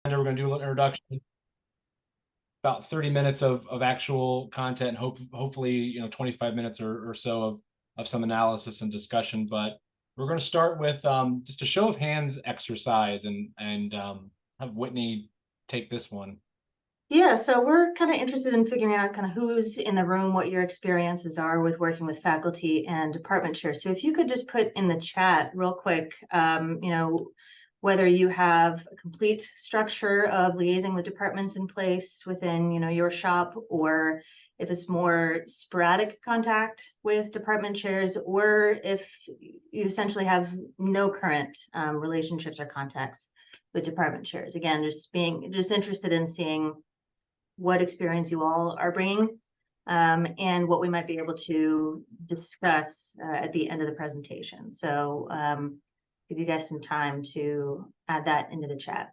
We're going to do a little introduction, about 30 minutes of actual content, hopefully 25 minutes or so of some analysis and discussion. But we're going to start with just a show of hands exercise and have Whitney take this one. Yeah, so we're kind of interested in figuring out kind of who's in the room, what your experiences are with working with faculty and department chairs. So if you could just put in the chat real quick, whether you have a complete structure of liaising with departments in place within, your shop, or if it's more sporadic contact with department chairs, or if you essentially have no current relationships or contacts with department chairs. Again, just interested in seeing what experience you all are bringing, and what we might be able to discuss at the end of the presentation. So give you guys some time to add that into the chat.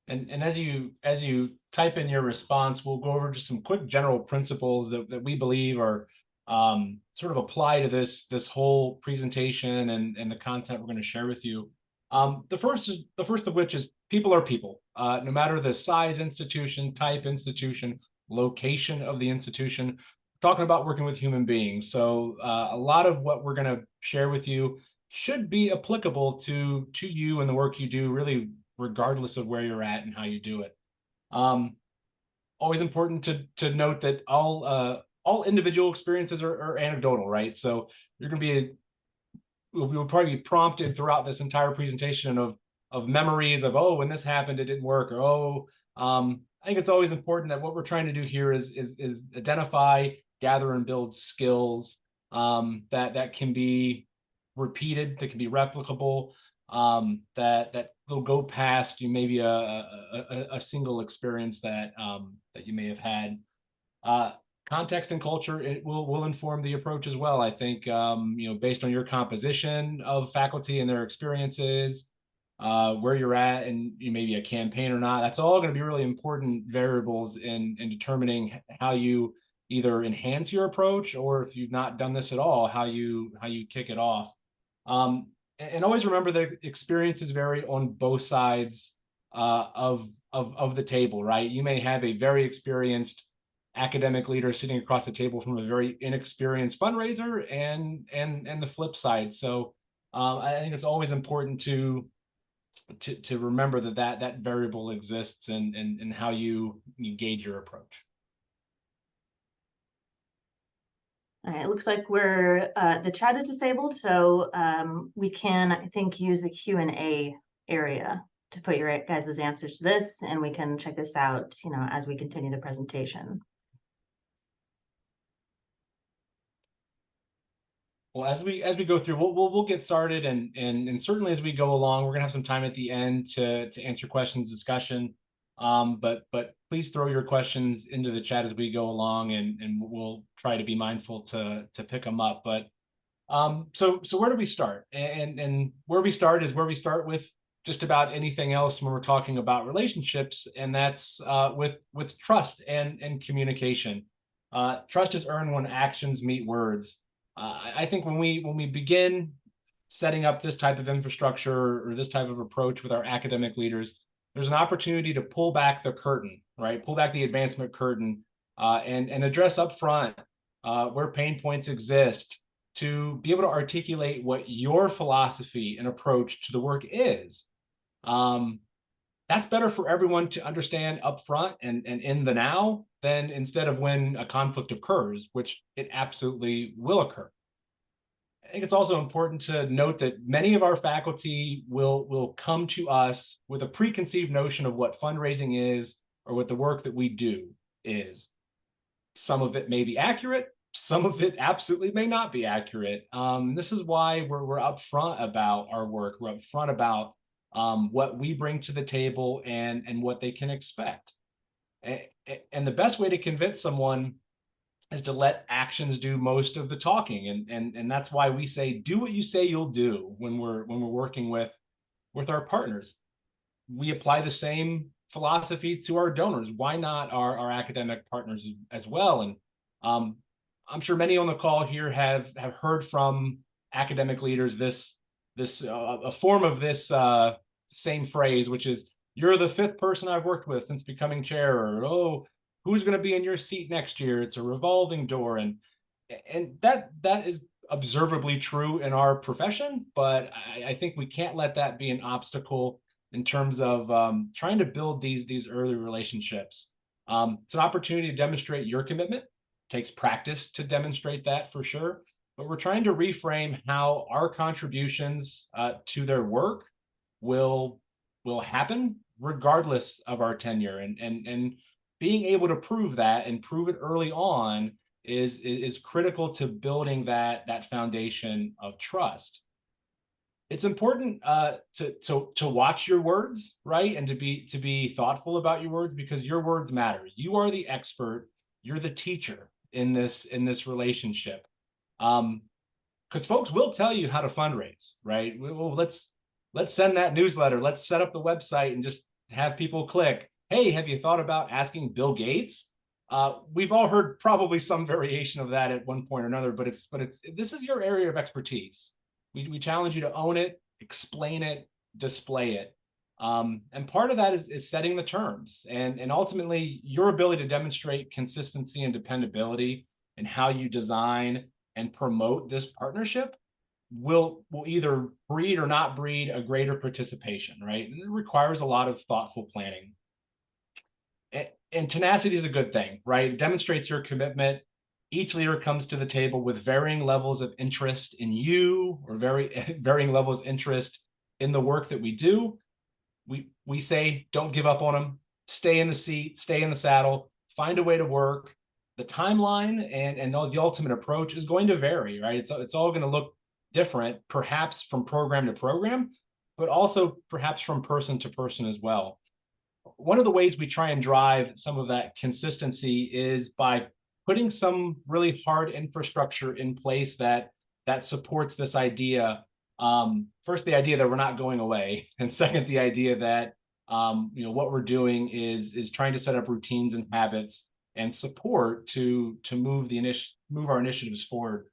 And as you type in your response, we'll go over just some quick general principles that we believe are sort of apply to this whole presentation and the content we're going to share with you. The first of which is people are people, no matter the size institution, type institution, location of the institution. We're talking about working with human beings. So a lot of what we're going to share with you should be applicable to you and the work you do, really regardless of where you're at and how you do it. Always important to note that all individual experiences are anecdotal, right? So you're going to be we'll probably be prompted throughout this entire presentation of memories of, oh, when this happened it didn't work, or I think it's always important that what we're trying to do here is identify, gather, and build skills that can be repeated, that can be replicable, that will go past you maybe a single experience that you may have had. Context and culture, it will inform the approach as well. I think based on your composition of faculty and their experiences, where you're at, and you may be a campaign or not. That's all going to be really important variables in determining how you either enhance your approach, or if you've not done this at all, how you kick it off. And always remember that experiences vary on both sides of the table, right? You may have a very experienced academic leader sitting across the table from a very inexperienced fundraiser, and the flip side. So I think it's always important to remember that variable exists and how you gauge your approach. All right, it looks like we're the chat is disabled, so we can, I think, use the Q&A area to put your guys' answers to this, and we can check this out, as we continue the presentation. Well, as we go through, we'll get started, and certainly as we go along, we're gonna have some time at the end to answer questions, discussion. But please throw your questions into the chat as we go along, and we'll try to be mindful to pick them up. But so where do we start? And where we start is where we start with just about anything else when we're talking about relationships, and that's with trust and communication. Trust is earned when actions meet words. I think when we begin setting up this type of infrastructure or this type of approach with our academic leaders, there's an opportunity to pull back the curtain, right? Pull back the advancement curtain, and address up front where pain points exist, to be able to articulate what your philosophy and approach to the work is. That's better for everyone to understand up front and in the now, than instead of when a conflict occurs, which it absolutely will occur. I think it's also important to note that many of our faculty will come to us with a preconceived notion of what fundraising is, or what the work that we do is. Some of it may be accurate, some of it absolutely may not be accurate. This is why we're upfront about our work. We're upfront about what we bring to the table and what they can expect. And the best way to convince someone is to let actions do most of the talking. And that's why we say, do what you say you'll do when we're working with our partners. We apply the same philosophy to our donors. Why not our academic partners as well? And I'm sure many on the call here have heard from academic leaders a form of this same phrase, which is you're the fifth person I've worked with since becoming chair, or oh, who's going to be in your seat next year? It's a revolving door. And that is observably true in our profession, but I think we can't let that be an obstacle in terms of trying to build these early relationships. It's an opportunity to demonstrate your commitment. It takes practice to demonstrate that for sure, but we're trying to reframe how our contributions to their work will will happen regardless of our tenure, and being able to prove that and prove it early on is critical to building that foundation of trust. It's important to watch your words, right, and to be thoughtful about your words, because your words matter. You are the expert. You're the teacher in this relationship. Because folks will tell you how to fundraise, right? Well, let's send that newsletter. Let's set up the website and just have people click. Hey, have you thought about asking Bill Gates? We've all heard probably some variation of that at one point or another, but this is your area of expertise. We challenge you to own it, explain it, display it. And part of that is setting the terms, and ultimately your ability to demonstrate consistency and dependability in how you design and promote this partnership will either breed or not breed a greater participation, right? And it requires a lot of thoughtful planning. And tenacity is a good thing, right? It demonstrates your commitment. Each leader comes to the table with varying levels of interest in you, or varying levels of interest in the work that we do. We say, don't give up on them. Stay in the seat, stay in the saddle, find a way to work. The timeline and the ultimate approach is going to vary, right? It's all going to look different, perhaps from program to program, but also perhaps from person to person as well. One of the ways we try and drive some of that consistency is by putting some really hard infrastructure in place that supports this idea. First, the idea that we're not going away, and second, the idea that what we're doing is trying to set up routines and habits and support to move our initiatives forward.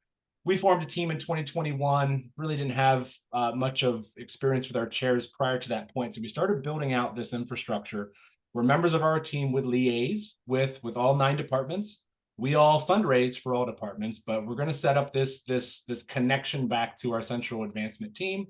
We formed a team in 2021, really didn't have much of experience with our chairs prior to that point. So we started building out this infrastructure where members of our team would liaise with all 9 departments. We all fundraise for all departments, but we're going to set up this connection back to our central advancement team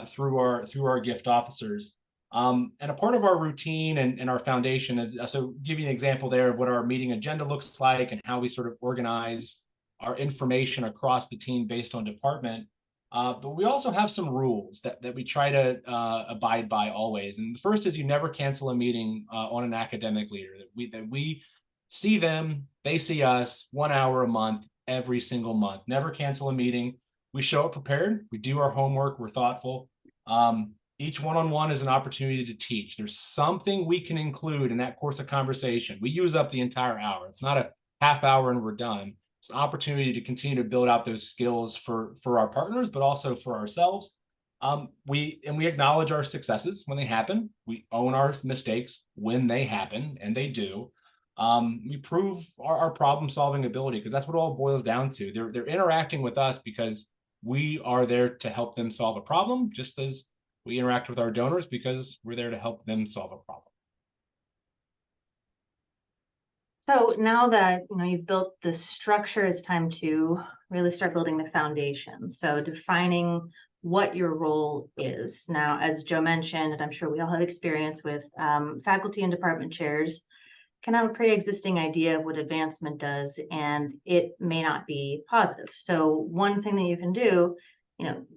through our gift officers. And a part of our routine and our foundation is, so give you an example there of what our meeting agenda looks like and how we sort of organize our information across the team based on department. But we also have some rules that we try to abide by always. And the first is you never cancel a meeting on an academic leader. That we see them, they see us 1 hour a month, every single month. Never cancel a meeting. We show up prepared. We do our homework. We're thoughtful. Each one-on-one is an opportunity to teach. There's something we can include in that course of conversation. We use up the entire hour. It's not a half hour and we're done. It's an opportunity to continue to build out those skills for our partners, but also for ourselves. We acknowledge our successes when they happen. We own our mistakes when they happen, and they do. We prove our problem-solving ability, because that's what it all boils down to. They're interacting with us because we are there to help them solve a problem, just as we interact with our donors because we're there to help them solve a problem. So now that you've built the structure, it's time to really start building the foundation. So defining what your role is. Now, as Joe mentioned, and I'm sure we all have experience with, faculty and department chairs can have a pre-existing idea of what advancement does, and it may not be positive. So one thing that you can do,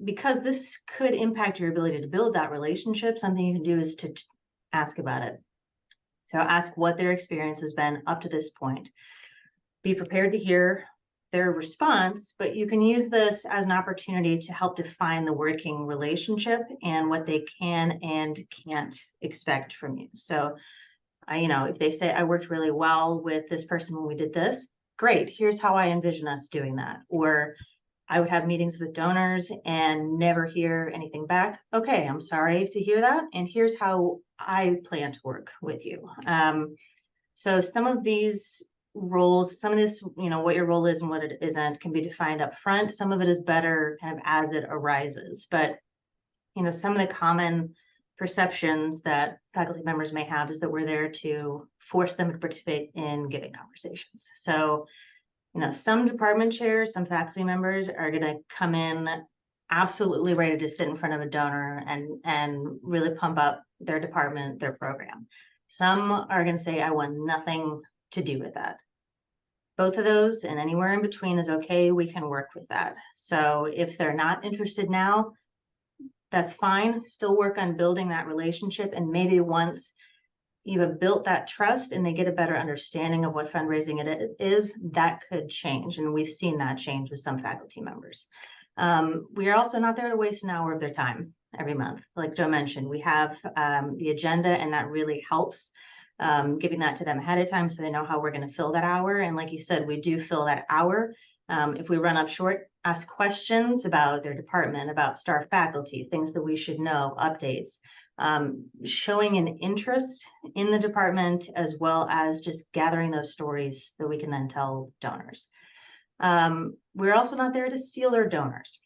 because this could impact your ability to build that relationship, something you can do is to ask about it. So ask what their experience has been up to this point. Be prepared to hear their response, but you can use this as an opportunity to help define the working relationship and what they can and can't expect from you. So, if they say, I worked really well with this person when we did this, great, here's how I envision us doing that. Or I would have meetings with donors and never hear anything back. Okay, I'm sorry to hear that. And here's how I plan to work with you. So some of these roles, some of this, what your role is and what it isn't can be defined up front. Some of it is better kind of as it arises. But, some of the common perceptions that faculty members may have is that we're there to force them to participate in giving conversations. So, some department chairs, some faculty members are going to come in absolutely ready to sit in front of a donor and really pump up their department, their program. Some are going to say, I want nothing to do with that. Both of those and anywhere in between is okay. We can work with that. So if they're not interested now, that's fine. Still work on building that relationship. And maybe once you have built that trust and they get a better understanding of what fundraising it is, that could change. And we've seen that change with some faculty members. We are also not there to waste an hour of their time every month. Like Joe mentioned, we have the agenda, and that really helps giving that to them ahead of time so they know how we're going to fill that hour. And like you said, we do fill that hour. If we run up short, ask questions about their department, about staff, faculty, things that we should know, updates, showing an interest in the department, as well as just gathering those stories that we can then tell donors. We're also not there to steal their donors.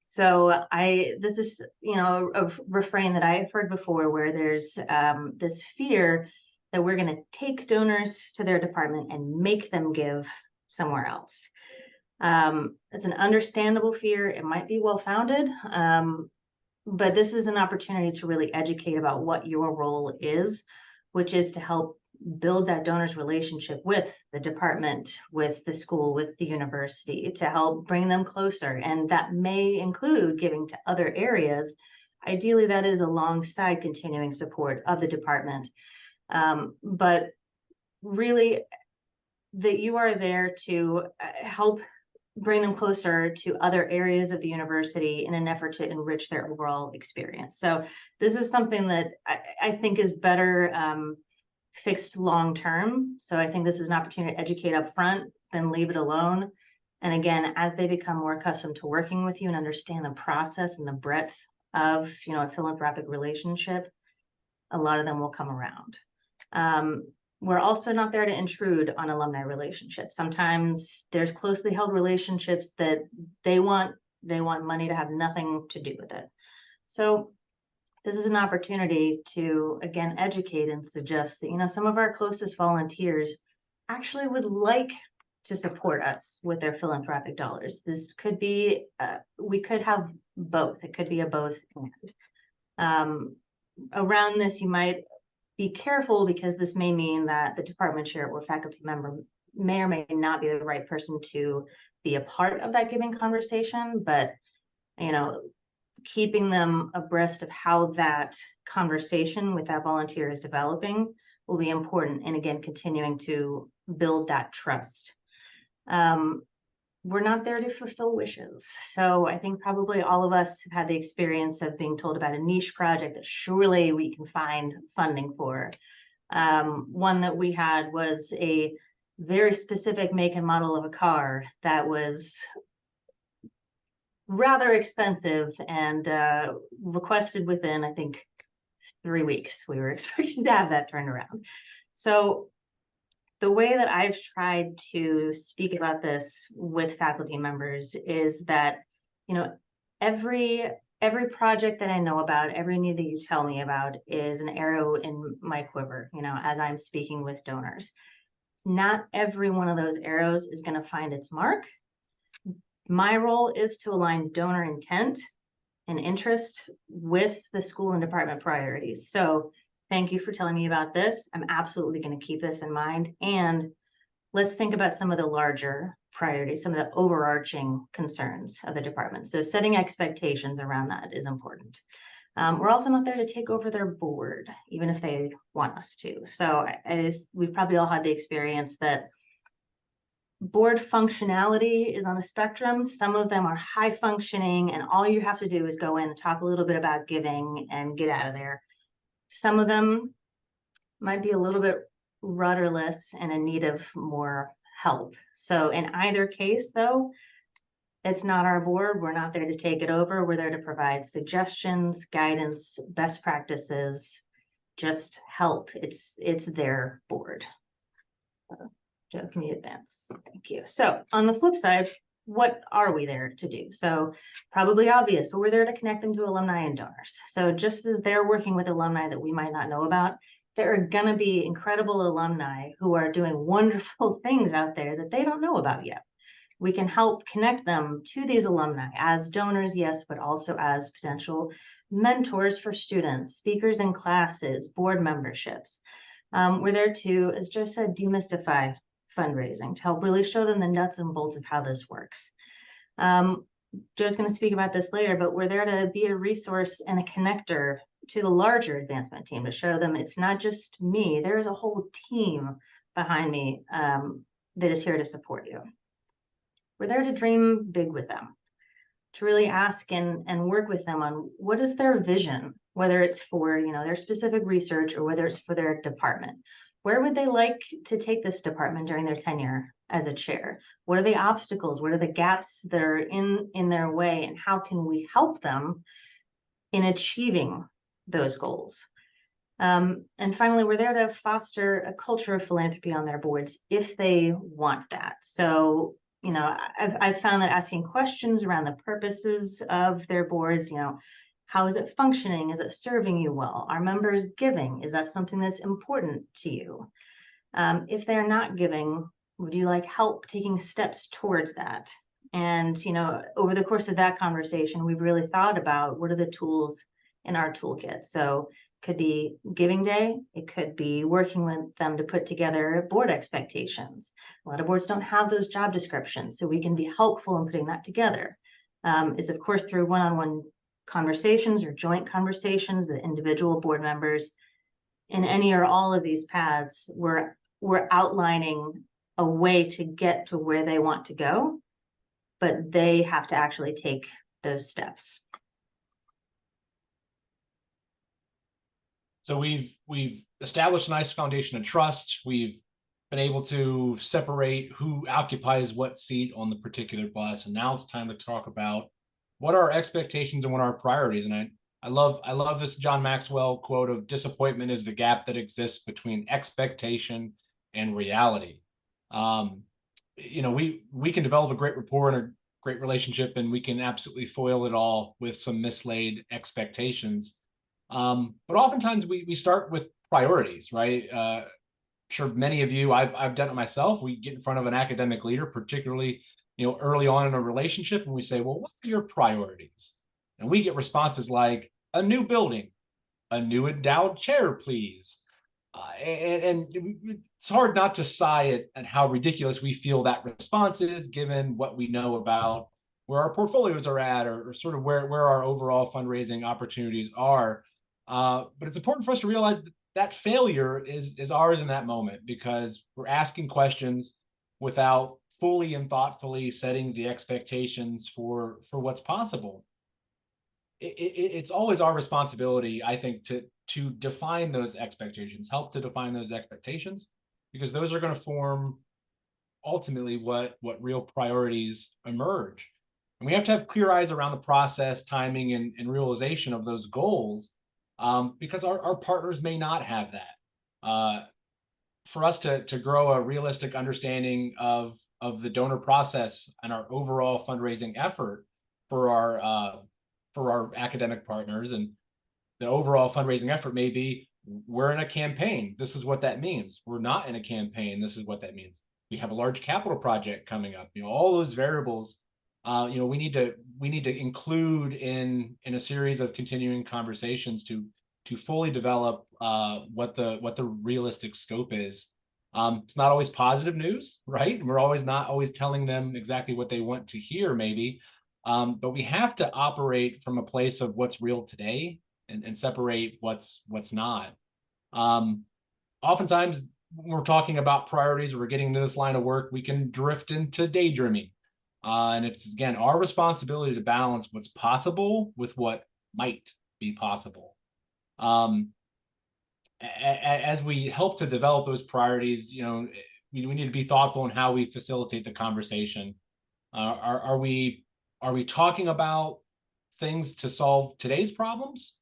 So this is, a refrain that I've heard before, where there's this fear that we're going to take donors to their department and make them give somewhere else. It's an understandable fear. It might be well-founded, but this is an opportunity to really educate about what your role is, which is to help build that donor's relationship with the department, with the school, with the university, to help bring them closer. And that may include giving to other areas. Ideally, that is alongside continuing support of the department. But really, that you are there to help bring them closer to other areas of the university in an effort to enrich their overall experience. So this is something that I think is better fixed long-term. So I think this is an opportunity to educate up front, then leave it alone. And again, as they become more accustomed to working with you and understand the process and the breadth of, a philanthropic relationship, a lot of them will come around. We're also not there to intrude on alumni relationships. Sometimes there's closely held relationships that they want money to have nothing to do with it. So this is an opportunity to, again, educate and suggest that, some of our closest volunteers actually would like to support us with their philanthropic dollars. This could be, we could have both. It could be a both and. Around this, you might be careful, because this may mean that the department chair or faculty member may or may not be the right person to be a part of that giving conversation, but, keeping them abreast of how that conversation with that volunteer is developing will be important. And again, continuing to build that trust. We're not there to fulfill wishes. So I think probably all of us have had the experience of being told about a niche project that surely we can find funding for. One that we had was a very specific make and model of a car that was rather expensive and requested within, I think, 3 weeks. We were expecting to have that turned around. So the way that I've tried to speak about this with faculty members is that, every project that I know about, every need that you tell me about is an arrow in my quiver, as I'm speaking with donors. Not every one of those arrows is going to find its mark. My role is to align donor intent and interest with the school and department priorities. So thank you for telling me about this. I'm absolutely going to keep this in mind. And let's think about some of the larger priorities, some of the overarching concerns of the department. So setting expectations around that is important. We're also not there to take over their board, even if they want us to. So we've probably all had the experience that board functionality is on a spectrum. Some of them are high functioning, and all you have to do is go in and talk a little bit about giving and get out of there. Some of them might be a little bit rudderless and in need of more help. So in either case, though, it's not our board. We're not there to take it over. We're there to provide suggestions, guidance, best practices, just help. It's their board. Joe, can you advance? Thank you. So on the flip side, what are we there to do? So probably obvious, but we're there to connect them to alumni and donors. So just as they're working with alumni that we might not know about, there are going to be incredible alumni who are doing wonderful things out there that they don't know about yet. We can help connect them to these alumni as donors, yes, but also as potential mentors for students, speakers in classes, board memberships. We're there to, as Joe said, demystify fundraising to help really show them the nuts and bolts of how this works. Joe's going to speak about this later, but we're there to be a resource and a connector to the larger advancement team to show them it's not just me. There's a whole team behind me that is here to support you. We're there to dream big with them, to really ask and work with them on what is their vision, whether it's for, you know, their specific research or whether it's for their department. Where would they like to take this department during their tenure as a chair? What are the obstacles? What are the gaps that are in their way? And how can we help them in achieving those goals? And finally, we're there to foster a culture of philanthropy on their boards if they want that. So, you know, I've found that asking questions around the purposes of their boards, you know, how is it functioning? Is it serving you well? Are members giving? Is that something that's important to you? If they're not giving, would you like help taking steps towards that? And, you know, over the course of that conversation, we've really thought about what are the tools in our toolkit. So could be giving day. It could be working with them to put together board expectations. A lot of boards don't have those job descriptions, so we can be helpful in putting that together. Is of course through one-on-one conversations or joint conversations with individual board members. In any or all of these paths, we're outlining a way to get to where they want to go, but they have to actually take those steps. So we've established a nice foundation of trust. We've been able to separate who occupies what seat on the particular bus. And now it's time to talk about what are our expectations and what are our priorities. And I love this John Maxwell quote of disappointment is the gap that exists between expectation and reality. You know, we can develop a great rapport and a great relationship, and we can absolutely foil it all with some mislaid expectations. But oftentimes we start with priorities, right? Sure, many of you, I've done it myself. We get in front of an academic leader, particularly, you know, early on in a relationship, and we say, well, what are your priorities? And we get responses like a new building, a new endowed chair, please. And it's hard not to sigh at how ridiculous we feel that response is, given what we know about where our portfolios are at, or sort of where our overall fundraising opportunities are. But it's important for us to realize that failure is ours in that moment, because we're asking questions without fully and thoughtfully setting the expectations for what's possible. It's always our responsibility, I think, to define those expectations, help to define those expectations, because those are going to form ultimately what real priorities emerge. And we have to have clear eyes around the process, timing, and realization of those goals, because our partners may not have that. For us to grow a realistic understanding of the donor process and our overall fundraising effort for our academic partners, and the overall fundraising effort may be, we're in a campaign. This is what that means. We're not in a campaign. This is what that means. We have a large capital project coming up. You know, all those variables, you know, we need to include in a series of continuing conversations to fully develop what the realistic scope is. It's not always positive news, right? We're not always telling them exactly what they want to hear, maybe. But we have to operate from a place of what's real today, and separate what's not. Oftentimes, when we're talking about priorities, we're getting into this line of work, we can drift into daydreaming. And it's, again, our responsibility to balance what's possible with what might be possible. As we help to develop those priorities, you know, we need to be thoughtful in how we facilitate the conversation. Are we talking about things to solve today's problems,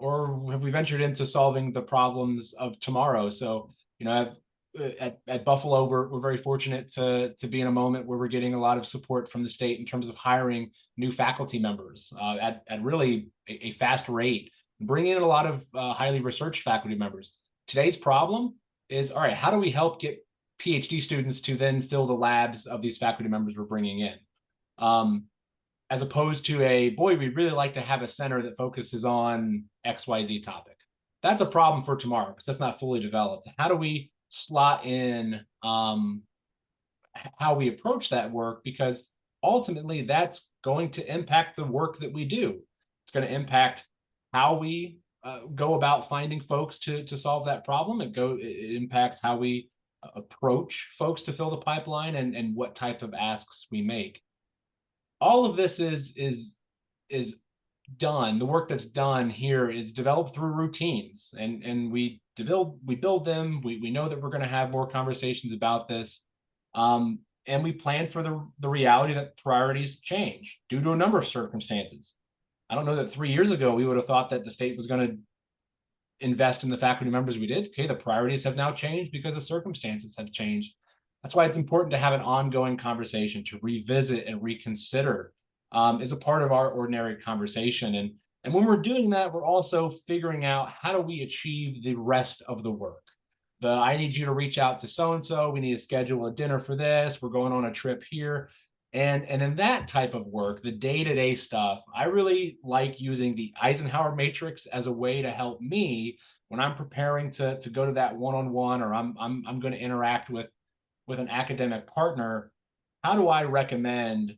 or have we ventured into solving the problems of tomorrow? So, you know, at Buffalo, we're very fortunate to be in a moment where we're getting a lot of support from the state in terms of hiring new faculty members at really a fast rate, bringing in a lot of highly researched faculty members. Today's problem is, all right, how do we help get PhD students to then fill the labs of these faculty members we're bringing in? As opposed to a, boy, we'd really like to have a center that focuses on XYZ topic. That's a problem for tomorrow because that's not fully developed. How do we slot in how we approach that work? Because ultimately that's going to impact the work that we do. It's going to impact how we go about finding folks to solve that problem. It impacts how we approach folks to fill the pipeline and what type of asks we make. All of this is done. The work that's done here is developed through routines, and we build them. We know that we're going to have more conversations about this, and we plan for the reality that priorities change due to a number of circumstances. I don't know that 3 years ago we would have thought that the state was going to invest in the faculty members we did. Okay, the priorities have now changed because the circumstances have changed. That's why it's important to have an ongoing conversation, to revisit and reconsider as a part of our ordinary conversation. And when we're doing that, we're also figuring out how do we achieve the rest of the work. I need you to reach out to so-and-so. We need to schedule a dinner for this. We're going on a trip here. And in that type of work, the day-to-day stuff, I really like using the Eisenhower matrix as a way to help me when I'm preparing to go to that one-on-one, or I'm going to interact with an academic partner. How do I recommend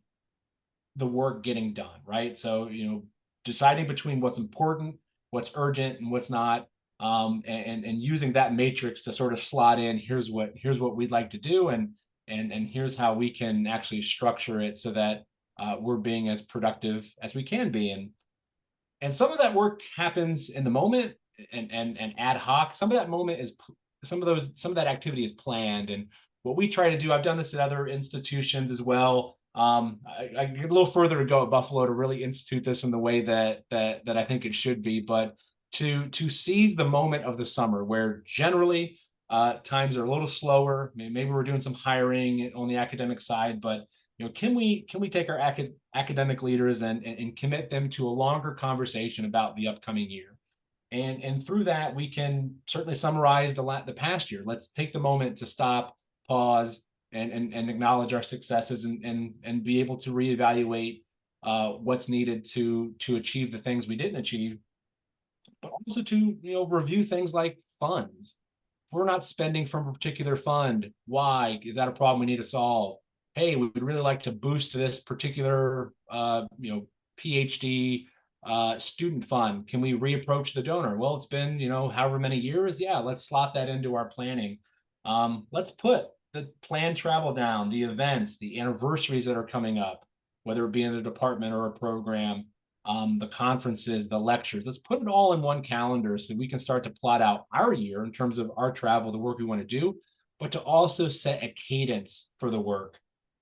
the work getting done, right? So, deciding between what's important, what's urgent, and what's not, and using that matrix to sort of slot in, here's what we'd like to do, and here's how we can actually structure it so that we're being as productive as we can be. And some of that work happens in the moment and ad hoc. Some of that activity is planned. And what we try to do, I've done this at other institutions as well. I get a little further to go at Buffalo to really institute this in the way that I think it should be, but to seize the moment of the summer where generally times are a little slower. Maybe we're doing some hiring on the academic side, but can we take our academic leaders and commit them to a longer conversation about the upcoming year? And through that, we can certainly summarize the past year. Let's take the moment to stop, pause, and acknowledge our successes and be able to reevaluate what's needed to achieve the things we didn't achieve, but also to review things like funds. If we're not spending from a particular fund, why? Is that a problem we need to solve? Hey, we would really like to boost this particular PhD student fund. Can we reapproach the donor? Well, it's been however many years. Yeah, let's slot that into our planning. Let's put the planned travel down, the events, the anniversaries that are coming up, whether it be in the department or a program, the conferences, the lectures. Let's put it all in one calendar so we can start to plot out our year in terms of our travel, the work we want to do, but to also set a cadence for the work.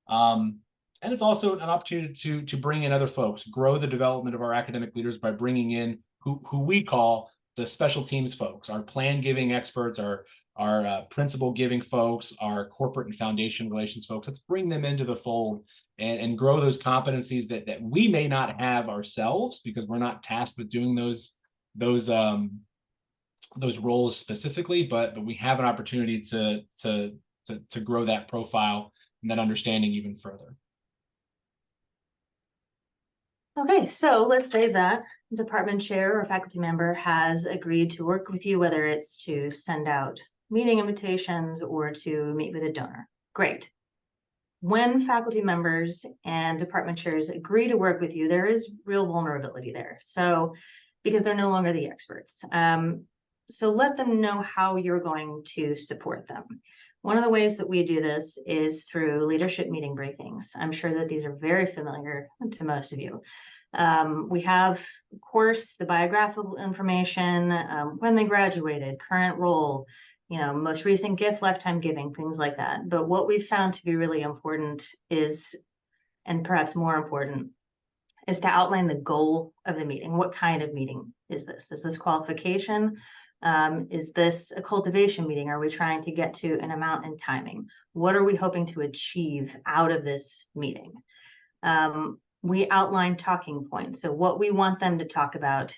And it's also an opportunity to bring in other folks, grow the development of our academic leaders by bringing in who we call the special teams folks, our plan giving experts, our principal giving folks, our corporate and foundation relations folks. Let's bring them into the fold and grow those competencies that we may not have ourselves because we're not tasked with doing those roles specifically, but we have an opportunity to grow that profile and that understanding even further. Okay, so let's say that department chair or faculty member has agreed to work with you, whether it's to send out meeting invitations or to meet with a donor. Great. When faculty members and department chairs agree to work with you, there is real vulnerability there. So, because they're no longer the experts. So let them know how you're going to support them. One of the ways that we do this is through leadership meeting briefings. I'm sure that these are very familiar to most of you. We have, of course, the biographical information, when they graduated, current role, most recent gift, lifetime giving, things like that. But what we've found to be really important is, and perhaps more important, is to outline the goal of the meeting. What kind of meeting is this? Is this qualification? Is this a cultivation meeting? Are we trying to get to an amount and timing? What are we hoping to achieve out of this meeting? We outline talking points. So what we want them to talk about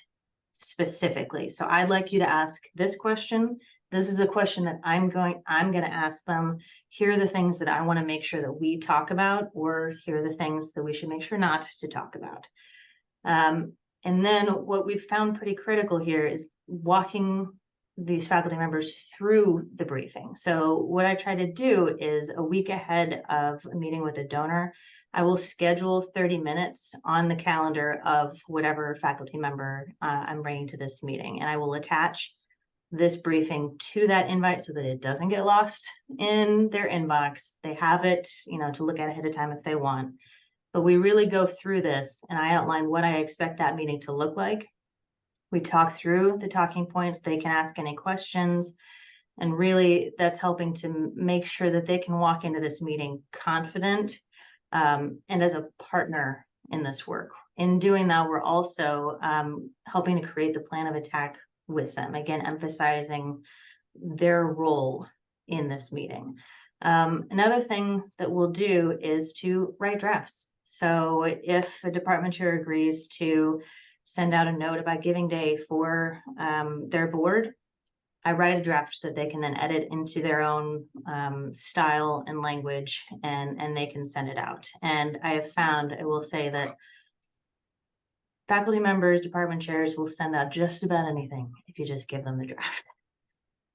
specifically. So I'd like you to ask this question. This is a question that I'm going to ask them. Here are the things that I want to make sure that we talk about, or here are the things that we should make sure not to talk about. And then what we've found pretty critical here is walking these faculty members through the briefing. So what I try to do is a week ahead of a meeting with a donor, I will schedule 30 minutes on the calendar of whatever faculty member I'm bringing to this meeting. And I will attach this briefing to that invite so that it doesn't get lost in their inbox. They have it, to look at ahead of time if they want. But we really go through this and I outline what I expect that meeting to look like. We talk through the talking points. They can ask any questions. And really that's helping to make sure that they can walk into this meeting confident and as a partner in this work. In doing that, we're also helping to create the plan of attack with them. Again, emphasizing their role in this meeting. Another thing that we'll do is to write drafts. So if a department chair agrees to send out a note about Giving Day for their board, I write a draft that they can then edit into their own style and language, and they can send it out. And I have found, I will say that faculty members, department chairs will send out just about anything if you just give them the draft.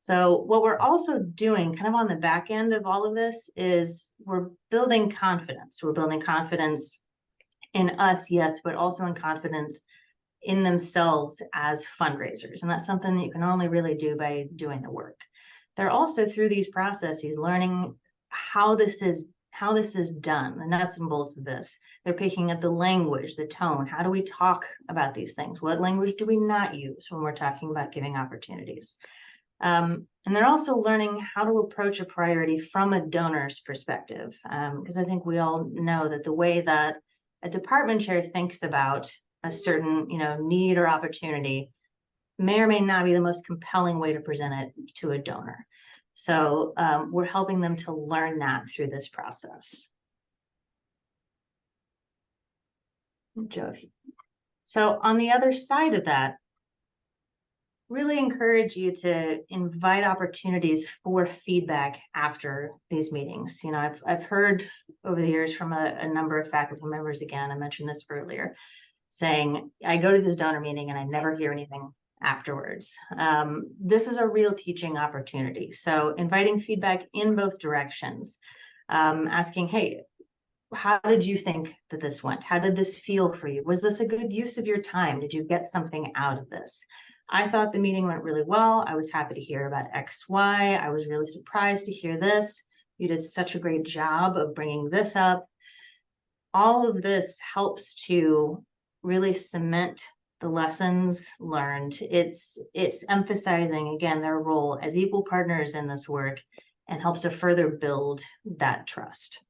So what we're also doing kind of on the back end of all of this is we're building confidence. We're building confidence in us, yes, but also in confidence in themselves as fundraisers. And that's something that you can only really do by doing the work. They're also through these processes learning how this is done, the nuts and bolts of this. They're picking up the language, the tone. How do we talk about these things? What language do we not use when we're talking about giving opportunities? And they're also learning how to approach a priority from a donor's perspective. Because I think we all know that the way that a department chair thinks about a certain, need or opportunity may or may not be the most compelling way to present it to a donor. So we're helping them to learn that through this process. Joe, so on the other side of that, really encourage you to invite opportunities for feedback after these meetings. I've heard over the years from a number of faculty members, again, I mentioned this earlier, saying, I go to this donor meeting and I never hear anything afterwards. This is a real teaching opportunity. So inviting feedback in both directions, asking, hey, how did you think that this went? How did this feel for you? Was this a good use of your time? Did you get something out of this? I thought the meeting went really well. I was happy to hear about X, Y. I was really surprised to hear this. You did such a great job of bringing this up. All of this helps to really cement the lessons learned. It's emphasizing, again, their role as equal partners in this work and helps to further build that trust.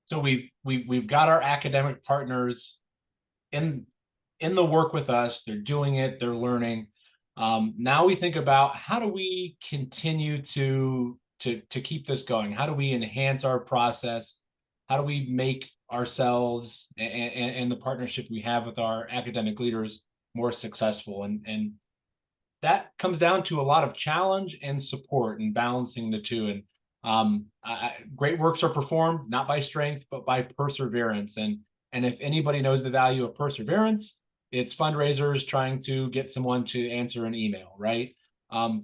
So we've got our academic partners in the work with us. They're doing it, they're learning. Now we think about how do we continue to keep this going? How do we enhance our process? How do we make ourselves and the partnership we have with our academic leaders more successful? And that comes down to a lot of challenge and support and balancing the two. And great works are performed not by strength, but by perseverance. And if anybody knows the value of perseverance, it's fundraisers trying to get someone to answer an email, right?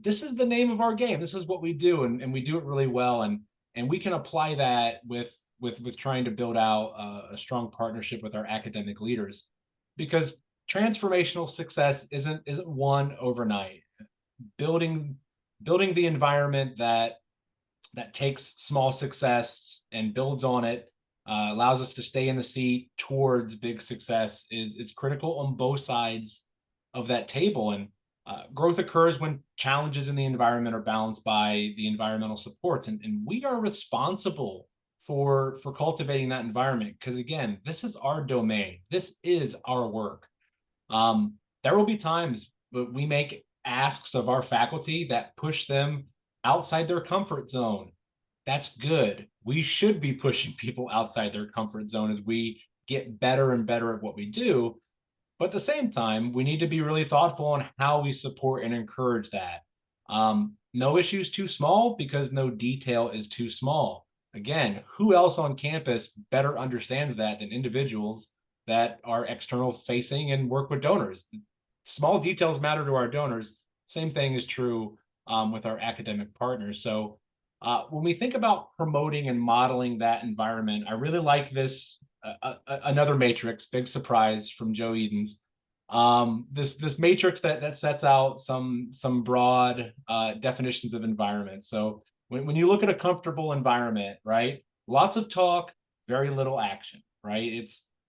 This is the name of our game. This is what we do, and we do it really well. And we can apply that with trying to build out a strong partnership with our academic leaders, because transformational success isn't won overnight. Building the environment that takes small success and builds on it, allows us to stay in the seat towards big success is critical on both sides of that table. And growth occurs when challenges in the environment are balanced by the environmental supports. And we are responsible for cultivating that environment, because again, this is our domain. This is our work. there will be times we make asks of our faculty that push them outside their comfort zone. That's good. We should be pushing people outside their comfort zone as we get better and better at what we do. But at the same time, we need to be really thoughtful on how we support and encourage that. No issue is too small because no detail is too small. Again, who else on campus better understands that than individuals that are external facing and work with donors? Small details matter to our donors. Same thing is true with our academic partners. So when we think about promoting and modeling that environment, I really like this another matrix, big surprise from Joe Edens. This matrix that sets out some broad definitions of environment. So when you look at a comfortable environment, right, lots of talk, very little action, right?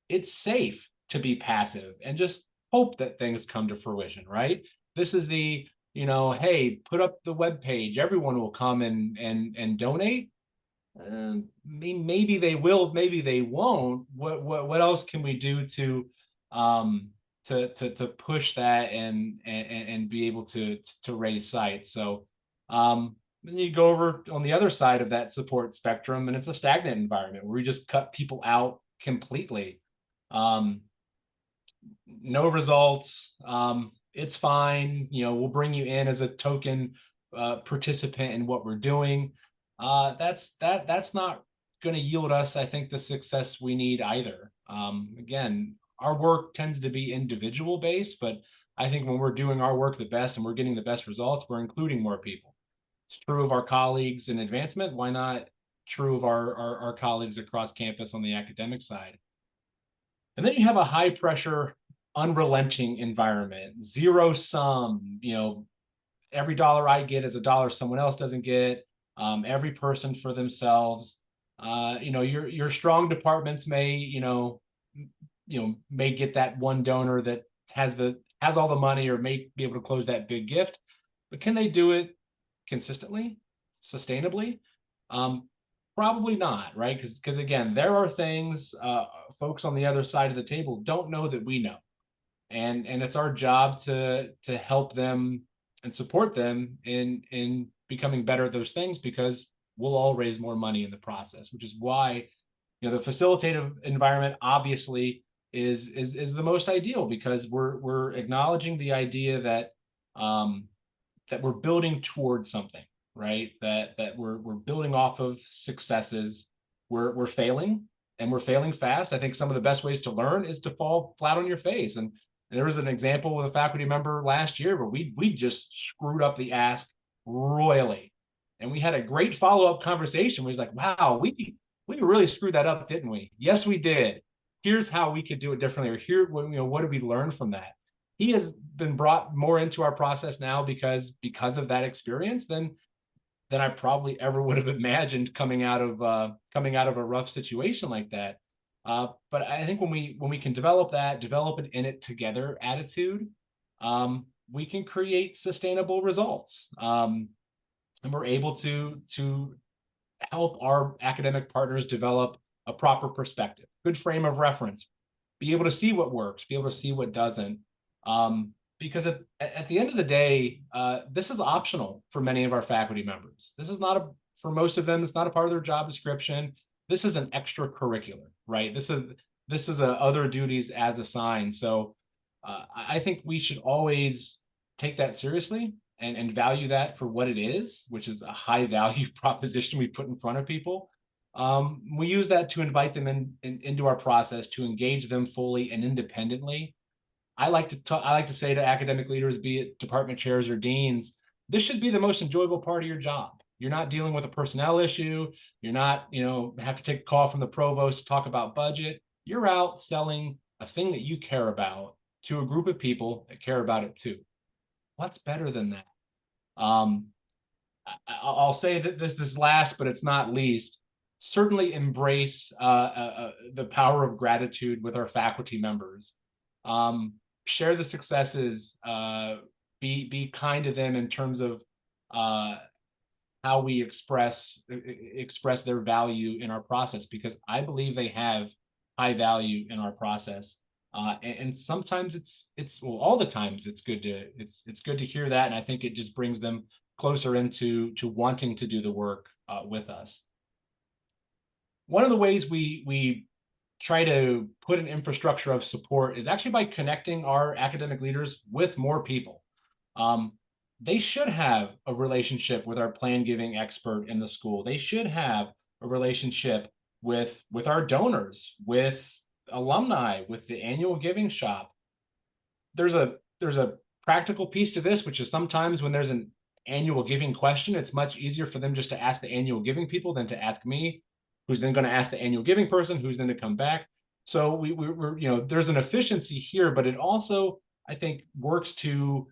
It's safe to be passive and just hope that things come to fruition, right? This is the, hey, put up the web page, everyone will come and donate. Maybe they will, maybe they won't. What else can we do to push that and be able to raise sites? So then you go over on the other side of that support spectrum, and it's a stagnant environment where we just cut people out completely. No results. It's fine. We'll bring you in as a token participant in what we're doing. That's not going to yield us, I think, the success we need either. Again, our work tends to be individual based, but I think when we're doing our work the best and we're getting the best results, we're including more people. It's true of our colleagues in advancement. Why not true of our colleagues across campus on the academic side? And then you have a high pressure, unrelenting environment, zero sum, every dollar I get is a dollar someone else doesn't get. Every person for themselves. Your strong departments may get that one donor that has all the money or may be able to close that big gift, but can they do it consistently, sustainably? Probably not, right? Because again, there are things folks on the other side of the table don't know that we know, and it's our job to help them and support them in becoming better at those things, because we'll all raise more money in the process, which is why the facilitative environment obviously is the most ideal, because we're acknowledging the idea that that we're building towards something, right? That we're building off of successes. We're failing, and we're failing fast. I think some of the best ways to learn is to fall flat on your face. And there was an example with a faculty member last year where we just screwed up the ask royally, and we had a great follow-up conversation where he's like, "Wow, we really screwed that up, didn't we?" Yes, we did. Here's how we could do it differently, or here, what did we learn from that? He has been brought more into our process now because of that experience than I probably ever would have imagined coming out of a rough situation like that. But I think when we can develop an in it together attitude, we can create sustainable results, and we're able to help our academic partners develop a proper perspective, good frame of reference, be able to see what works, be able to see what doesn't. Because at the end of the day, this is optional for many of our faculty members. This is not for most of them, it's not a part of their job description. This is an extracurricular, right? This is other duties as assigned. So I think we should always take that seriously and value that for what it is, which is a high value proposition we put in front of people. We use that to invite them into our process, to engage them fully and independently. I like to say to academic leaders, be it department chairs or deans, this should be the most enjoyable part of your job. You're not dealing with a personnel issue. You're not, have to take a call from the provost to talk about budget. You're out selling a thing that you care about to a group of people that care about it too. What's better than that? I'll say that this last, but it's not least, certainly embrace the power of gratitude with our faculty members. Share the successes, be kind to them in terms of how we express their value in our process, because I believe they have high value in our process. And sometimes well, all the times it's good to hear that, and I think it just brings them closer into wanting to do the work with us. One of the ways we try to put an infrastructure of support is actually by connecting our academic leaders with more people. Um, they should have a relationship with our plan giving expert in the school. They should have a relationship with our donors, with alumni, with the annual giving shop. There's a practical piece to this, which is sometimes when there's an annual giving question, it's much easier for them just to ask the annual giving people than to ask me, who's then going to ask the annual giving person, who's then to come back. So we're there's an efficiency here, but it also, I think, works to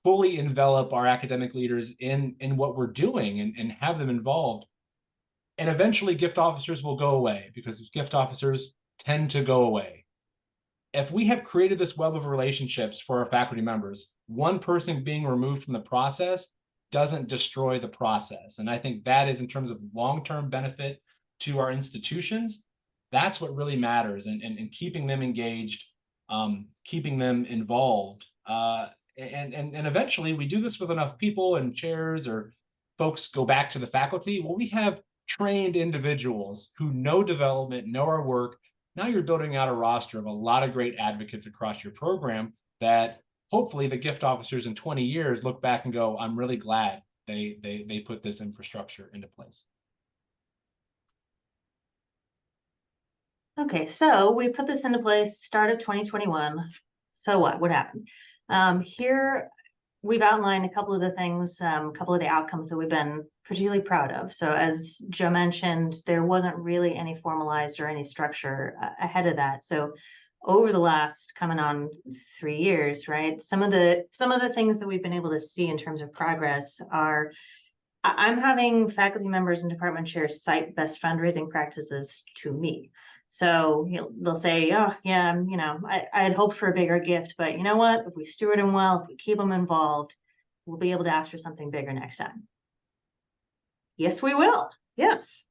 fully envelop our academic leaders in what we're doing and have them involved. And eventually gift officers will go away because gift officers tend to go away. If we have created this web of relationships for our faculty members, one person being removed from the process doesn't destroy the process. And I think that is, in terms of long-term benefit to our institutions, that's what really matters, and keeping them engaged, keeping them involved. And eventually we do this with enough people and chairs, or folks go back to the faculty. Well, we have trained individuals who know development, know our work. Now you're building out a roster of a lot of great advocates across your program that hopefully the gift officers in 20 years look back and go, I'm really glad they put this infrastructure into place. Okay, so we put this into place, start of 2021. So what happened? Here we've outlined a couple of the things, a couple of the outcomes that we've been particularly proud of. So as Joe mentioned, there wasn't really any formalized or any structure ahead of that. So over the last coming on 3 years, right? Some of the things that we've been able to see in terms of progress are, I'm having faculty members and department chairs cite best fundraising practices to me. So they'll say, oh yeah, I had hoped for a bigger gift, but you know what? If we steward them well, if we keep them involved, we'll be able to ask for something bigger next time. Yes, we will. Yes.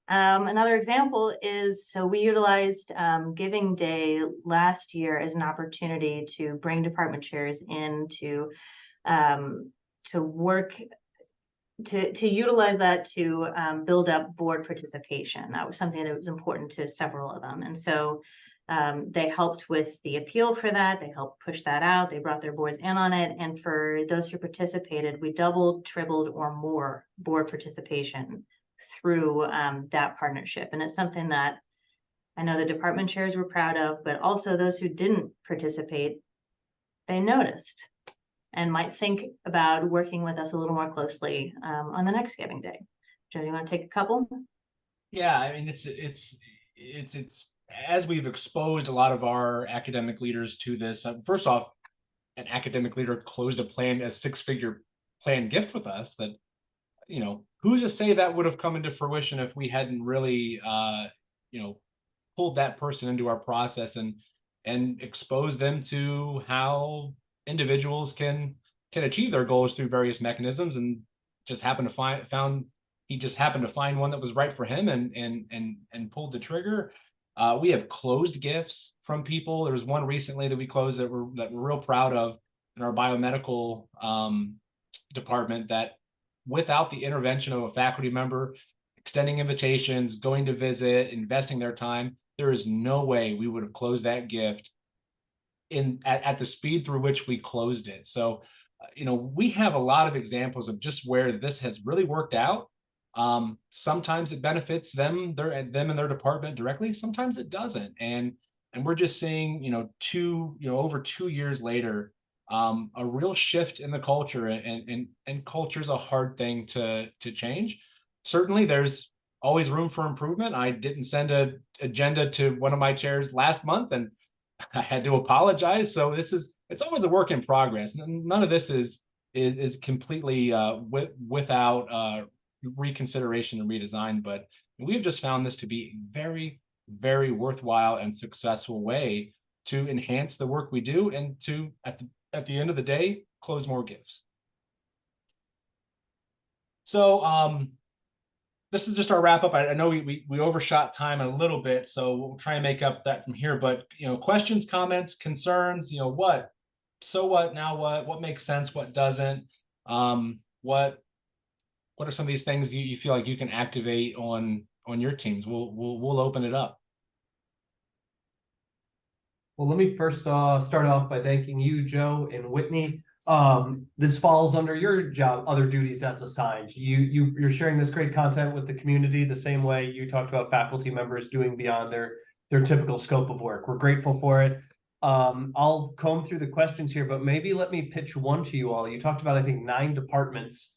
Another example is, so we utilized Giving Day last year as an opportunity to bring department chairs in to work to utilize that to build up board participation. That was something that was important to several of them. And so they helped with the appeal for that. They helped push that out. They brought their boards in on it. And for those who participated, we doubled, tripled, or more board participation through that partnership. And it's something that I know the department chairs were proud of, but also those who didn't participate, they noticed and might think about working with us a little more closely on the next Giving Day. Joe, you want to take a couple? Yeah, I mean, it's as we've exposed a lot of our academic leaders to this. First off, an academic leader closed a six-figure plan gift with us. That, who's to say that would have come into fruition if we hadn't really pulled that person into our process and exposed them to how individuals can achieve their goals through various mechanisms, and just happened to find one that was right for him and pulled the trigger. We have closed gifts from people. There was one recently that we closed that we're real proud of in our biomedical department, that without the intervention of a faculty member, extending invitations, going to visit, investing their time, there is no way we would have closed that gift at the speed through which we closed it. So, we have a lot of examples of just where this has really worked out. Sometimes it benefits them and their department directly. Sometimes it doesn't. And we're just seeing, over 2 years later, a real shift in the culture, and culture is a hard thing to change. Certainly there's always room for improvement. I didn't send an agenda to one of my chairs last month, and I had to apologize. So it's always a work in progress. None of this is completely without reconsideration and redesign, but we've just found this to be a very, very worthwhile and successful way to enhance the work we do, and to, at the end of the day, close more gifts. So this is just our wrap up. I know we overshot time a little bit, so we'll try and make up that from here. But questions, comments, concerns. What? So what? Now what? What makes sense? What doesn't? What are some of these things you feel like you can activate on your teams? We'll open it up. Well, let me first start off by thanking you, Joe and Whitney. This falls under your job, other duties as assigned. You're sharing this great content with the community the same way you talked about faculty members doing beyond their typical scope of work. We're grateful for it. I'll comb through the questions here, but maybe let me pitch one to you all. You talked about, I think, 9 departments.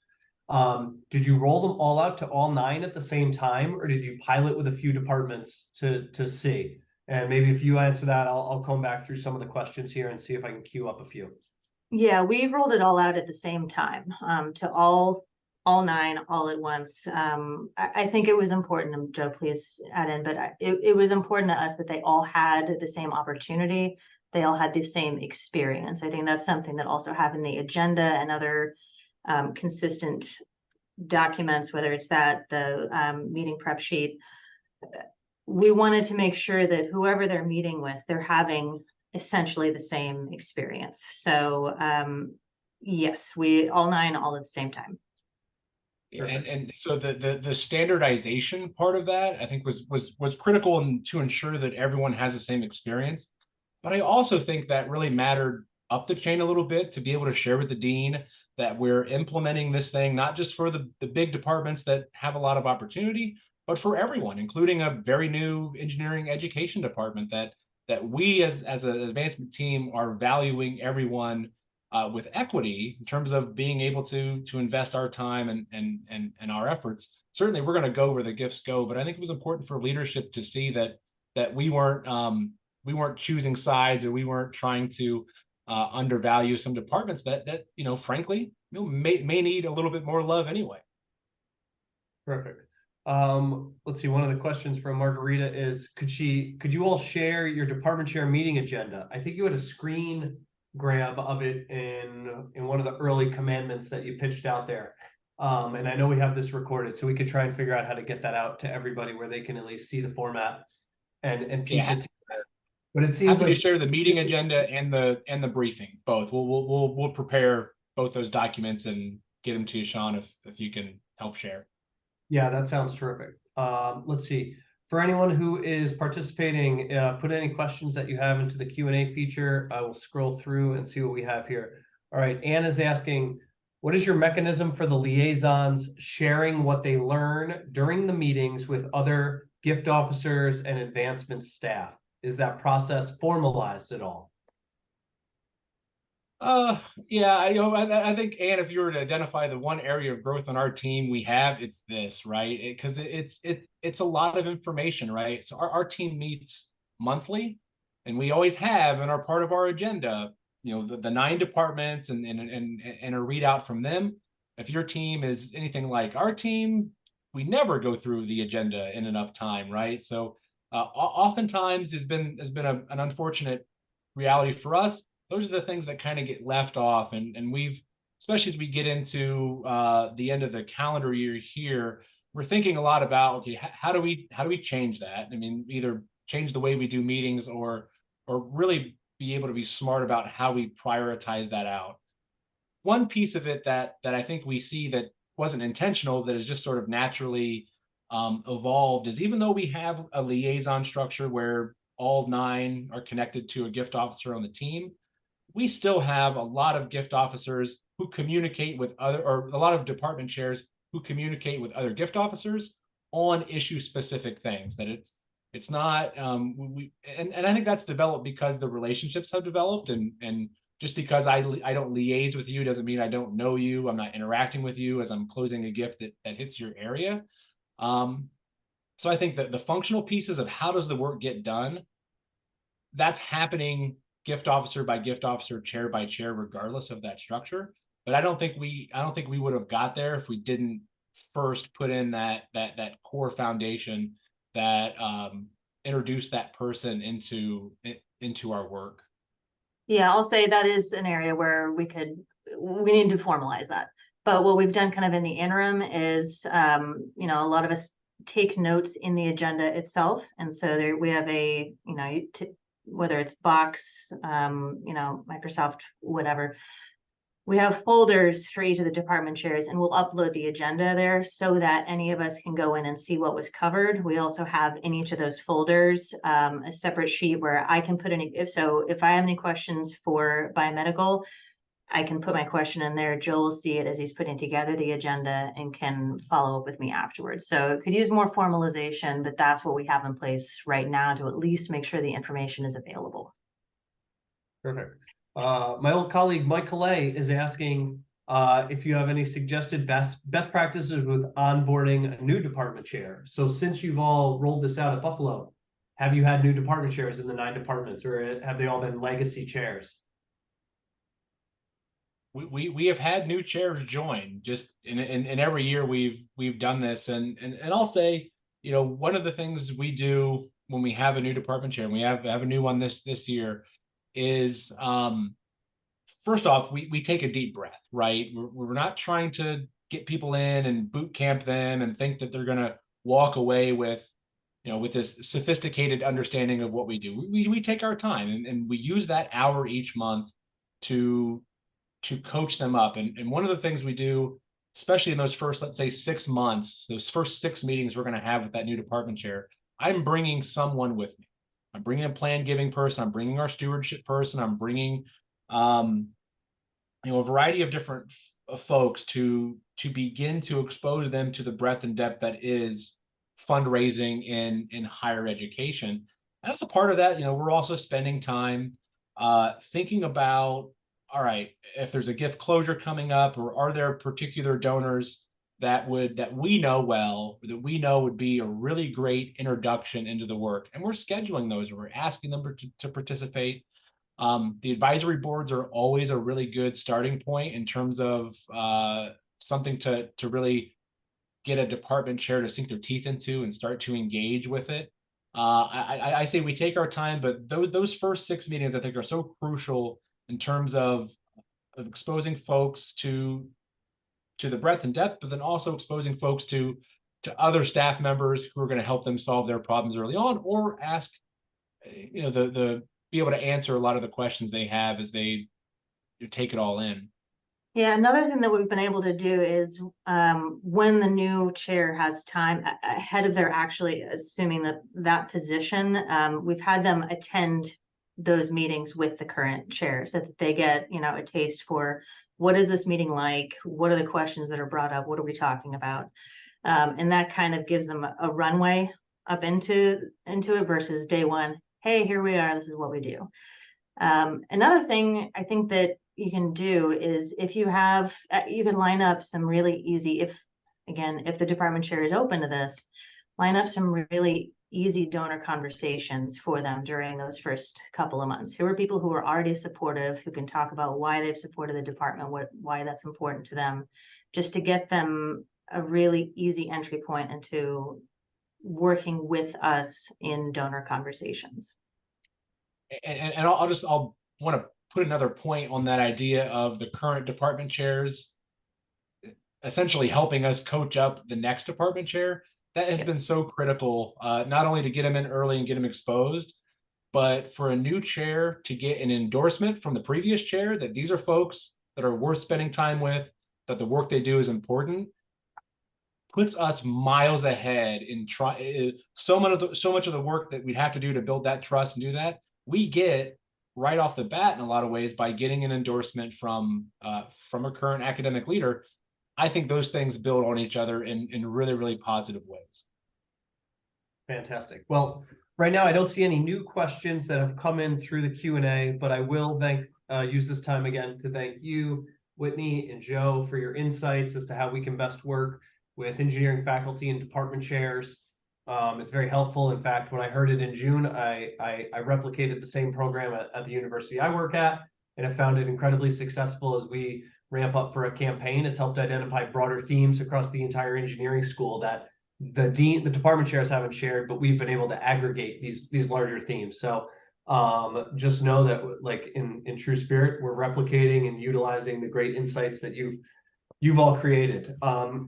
Did you roll them all out to all 9 at the same time, or did you pilot with a few departments to see? And maybe if you answer that, I'll come back through some of the questions here and see if I can queue up a few. Yeah, we rolled it all out at the same time, to all 9 all at once. I think it was important, and Joe, please add in, but it was important to us that they all had the same opportunity. They all had the same experience. I think that's something that also happened in the agenda and other consistent documents, whether it's the meeting prep sheet. We wanted to make sure that whoever they're meeting with, they're having essentially the same experience. So yes, we all 9 all at the same time. And so the standardization part of that, I think, was critical to ensure that everyone has the same experience. But I also think that really mattered up the chain a little bit to be able to share with the dean that we're implementing this thing, not just for the big departments that have a lot of opportunity, but for everyone, including a very new engineering education department, that we as an advancement team are valuing everyone with equity in terms of being able to invest our time and our efforts. Certainly, we're going to go where the gifts go, but I think it was important for leadership to see that we weren't choosing sides, or we weren't trying to undervalue some departments that frankly may need a little bit more love anyway. Perfect. Let's see. One of the questions from Margarita is, could you all share your department chair meeting agenda? I think you had a screen grab of it in one of the early commandments that you pitched out there. And I know we have this recorded, so we could try and figure out how to get that out to everybody where they can at least see the format and piece it together. But it seems happy like to share the meeting agenda and the briefing both. We'll prepare both those documents and get them to you, Sean, if you can help share. Yeah, that sounds terrific. Let's see. For anyone who is participating, put any questions that you have into the Q&A feature. I will scroll through and see what we have here. All right, Anne is asking, what is your mechanism for the liaisons sharing what they learn during the meetings with other gift officers and advancement staff? Is that process formalized at all? Yeah, I think, Anne, if you were to identify the one area of growth on our team we have, it's this, right? Because it's a lot of information, right? So our team meets monthly, and we always have, and are part of our agenda, the 9 departments and a readout from them. If your team is anything like our team, we never go through the agenda in enough time, right? So oftentimes has been an unfortunate reality for us. Those are the things that kind of get left off, and we've, especially as we get into the end of the calendar year here, we're thinking a lot about, okay, how do we change that? I mean, either change the way we do meetings, or really be able to be smart about how we prioritize that out. One piece of it that I think we see that wasn't intentional, that is just sort of naturally evolved, is even though we have a liaison structure where all 9 are connected to a gift officer on the team, we still have a lot of gift officers who communicate with or a lot of department chairs who communicate with other gift officers on issue specific things. That it's not and I think that's developed because the relationships have developed, and just because I don't liaise with you doesn't mean I don't know you. I'm not interacting with you as I'm closing a gift that hits your area. So I think that the functional pieces of how does the work get done, that's happening gift officer by gift officer, chair by chair, regardless of that structure. But I don't think we would have got there if we didn't first put in that core foundation that introduced that person into our work. Yeah, I'll say that is an area where we need to formalize that. But what we've done kind of in the interim is, you know, a lot of us take notes in the agenda itself. And so there we have a, you know, whether it's Box, you know, Microsoft, whatever, we have folders for each of the department chairs, and we'll upload the agenda there so that any of us can go in and see what was covered. We also have in each of those folders a separate sheet where I can put any, if I have any questions for biomedical, I can put my question in there. Joel will see it as he's putting together the agenda and can follow up with me afterwards. So it could use more formalization, but that's what we have in place right now to at least make sure the information is available. Perfect. My old colleague Mike Calais is asking if you have any suggested best practices with onboarding a new department chair. So since you've all rolled this out at Buffalo, have you had new department chairs in the 9 departments, or have they all been legacy chairs? We have had new chairs join just in every year we've done this, and I'll say, you know, one of the things we do when we have a new department chair, and we have a new one this year, is first off, we take a deep breath, right? We're not trying to get people in and boot camp them and think that they're gonna walk away with, you know, with this sophisticated understanding of what we do. We take our time, and we use that hour each month to coach them up. And one of the things we do, especially in those first, let's say 6 months, those first 6 meetings we're going to have with that new department chair, I'm bringing someone with me. I'm bringing a plan giving person. I'm bringing our stewardship person. I'm bringing, you know, a variety of different folks to begin to expose them to the breadth and depth that is fundraising in higher education. And as a part of that, you know, we're also spending time thinking about, all right, if there's a gift closure coming up, or are there particular donors that we know well, that we know would be a really great introduction into the work, and we're scheduling those, or we're asking them to participate. The advisory boards are always a really good starting point in terms of something to really get a department chair to sink their teeth into and start to engage with it. I say we take our time, but those first 6 meetings I think are so crucial in terms of exposing folks to the breadth and depth, but then also exposing folks to other staff members who are going to help them solve their problems early on, or ask, you know, the be able to answer a lot of the questions they have as they take it all in. Yeah, another thing that we've been able to do is when the new chair has time ahead of their actually assuming that position, we've had them attend those meetings with the current chairs, so that they get, you know, a taste for what is this meeting like, what are the questions that are brought up, what are we talking about, and that kind of gives them a runway up into it versus day one. Hey, here we are. This is what we do. Another thing I think that you can do is, if you have, you can line up some really easy, if the department chair is open to this, line up some really easy donor conversations for them during those first couple of months. Who are people who are already supportive, who can talk about why they've supported the department, why that's important to them, just to get them a really easy entry point into working with us in donor conversations. And I'll want to put another point on that idea of the current department chairs essentially helping us coach up the next department chair. That has been so critical, not only to get them in early and get them exposed, but for a new chair to get an endorsement from the previous chair that these are folks that are worth spending time with, that the work they do is important, puts us miles ahead in so much of the work that we'd have to do to build that trust and do that, we get right off the bat in a lot of ways by getting an endorsement from a current academic leader. I think those things build on each other in really, really positive ways. Fantastic. Well, right now I don't see any new questions that have come in through the Q&A, but I will use this time again to thank you, Whitney and Joe, for your insights as to how we can best work with engineering faculty and department chairs. It's very helpful. In fact, when I heard it in June, I replicated the same program at the university I work at, and I found it incredibly successful as we ramp up for a campaign. It's helped identify broader themes across the entire engineering school that the department chairs haven't shared, but we've been able to aggregate these larger themes. So just know that, like, in true spirit, we're replicating and utilizing the great insights that you've you've all created.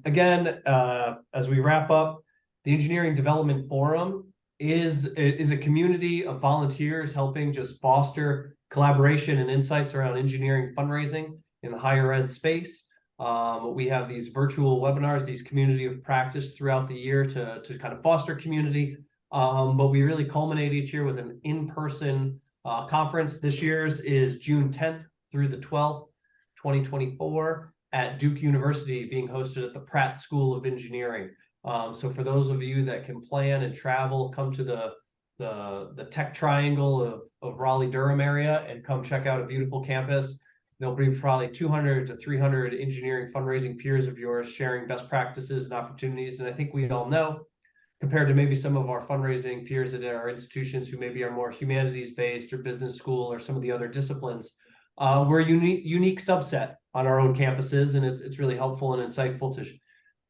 Again, as we wrap up, the Engineering Development Forum is a community of volunteers helping just foster collaboration and insights around engineering fundraising in the higher ed space. We have these virtual webinars, these community of practice throughout the year to kind of foster community. But we really culminate each year with an in-person conference. This year's is June 10th through the 12th, 2024 at Duke University, being hosted at the Pratt School of Engineering. So for those of you that can plan and travel, come to the tech triangle of Raleigh-Durham area and come check out a beautiful campus. There'll be probably 200 to 300 engineering fundraising peers of yours sharing best practices and opportunities. And I think we all know, compared to maybe some of our fundraising peers at our institutions who maybe are more humanities based or business school or some of the other disciplines, we're a unique subset on our own campuses, and it's really helpful and insightful to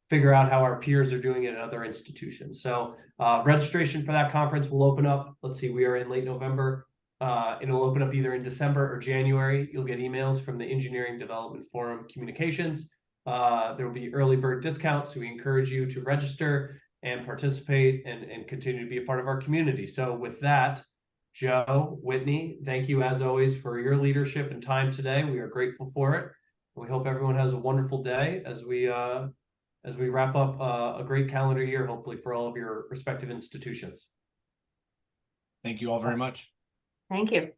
figure out how our peers are doing it at other institutions. So registration for that conference will open up. Let's see, we are in late November. It'll open up either in December or January. You'll get emails from the Engineering Development Forum Communications. There will be early bird discounts, so we encourage you to register and participate and continue to be a part of our community. So with that, Joe, Whitney, thank you as always for your leadership and time today. We are grateful for it. We hope everyone has a wonderful day as we wrap up a great calendar year, hopefully for all of your respective institutions. Thank you all very much. Thank you.